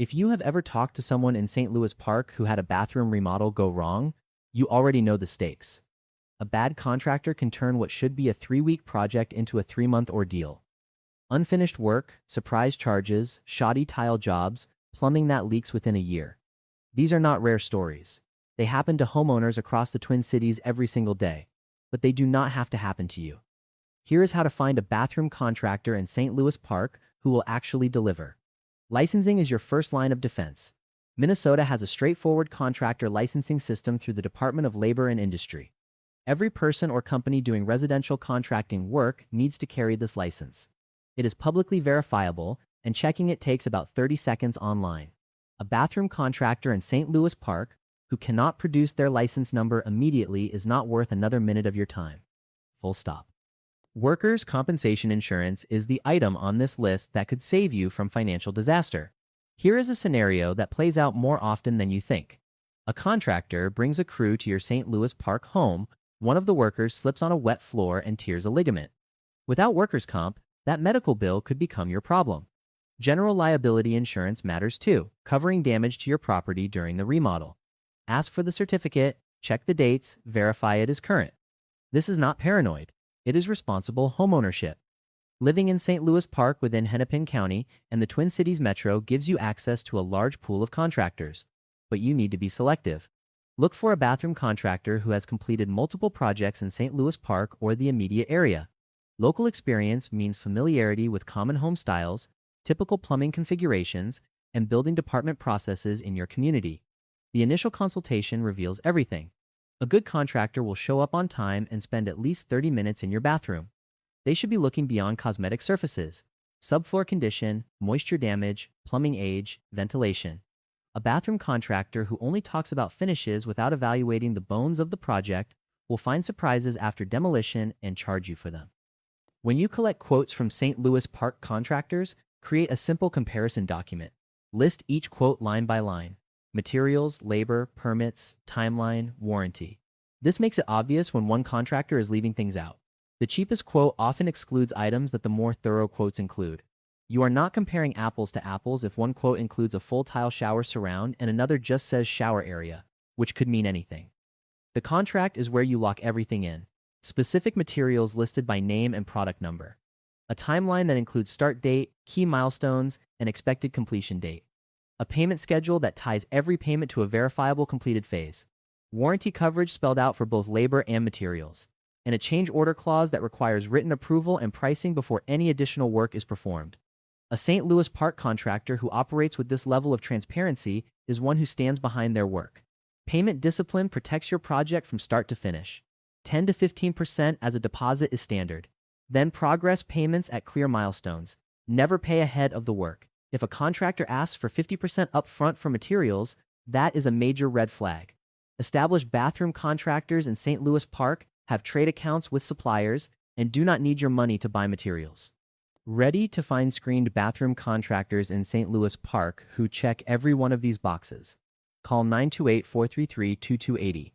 If you have ever talked to someone in St. Louis Park who had a bathroom remodel go wrong, you already know the stakes. A bad contractor can turn what should be a 3-week project into a 3-month ordeal. Unfinished work, surprise charges, shoddy tile jobs, plumbing that leaks within a year. These are not rare stories. They happen to homeowners across the Twin Cities every single day, but they do not have to happen to you. Here is how to find a bathroom contractor in St. Louis Park who will actually deliver. Licensing is your first line of defense. Minnesota has a straightforward contractor licensing system through the Department of Labor and Industry. Every person or company doing residential contracting work needs to carry this license. It is publicly verifiable, and checking it takes about 30 seconds online. A bathroom contractor in St. Louis Park who cannot produce their license number immediately is not worth another minute of your time. Full stop. Workers' compensation insurance is the item on this list that could save you from financial disaster. Here is a scenario that plays out more often than you think. A contractor brings a crew to your St. Louis Park home. One of the workers slips on a wet floor and tears a ligament. Without workers' comp, that medical bill could become your problem. General liability insurance matters too, covering damage to your property during the remodel. Ask for the certificate, check the dates, verify it is current. This is not paranoid. It is responsible homeownership. Living in St. Louis Park within Hennepin County and the Twin Cities Metro gives you access to a large pool of contractors, but you need to be selective. Look for a bathroom contractor who has completed multiple projects in St. Louis Park or the immediate area. Local experience means familiarity with common home styles, typical plumbing configurations, and building department processes in your community. The initial consultation reveals everything. A good contractor will show up on time and spend at least 30 minutes in your bathroom. They should be looking beyond cosmetic surfaces, subfloor condition, moisture damage, plumbing age, ventilation. A bathroom contractor who only talks about finishes without evaluating the bones of the project will find surprises after demolition and charge you for them. When you collect quotes from St. Louis Park contractors, create a simple comparison document. List each quote line by line. Materials, labor, permits, timeline, warranty. This makes it obvious when one contractor is leaving things out. The cheapest quote often excludes items that the more thorough quotes include. You are not comparing apples to apples if one quote includes a full tile shower surround and another just says shower area, which could mean anything. The contract is where you lock everything in. Specific materials listed by name and product number. A timeline that includes start date, key milestones, and expected completion date. A payment schedule that ties every payment to a verifiable completed phase. Warranty coverage spelled out for both labor and materials. And a change order clause that requires written approval and pricing before any additional work is performed. A St. Louis Park contractor who operates with this level of transparency is one who stands behind their work. Payment discipline protects your project from start to finish. 10 to 15% as a deposit is standard. Then progress payments at clear milestones. Never pay ahead of the work. If a contractor asks for 50% upfront for materials, that is a major red flag. Established bathroom contractors in St. Louis Park have trade accounts with suppliers and do not need your money to buy materials. Ready to find screened bathroom contractors in St. Louis Park who check every one of these boxes. Call 928-433-2280.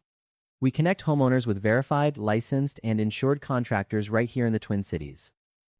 We connect homeowners with verified, licensed, and insured contractors right here in the Twin Cities.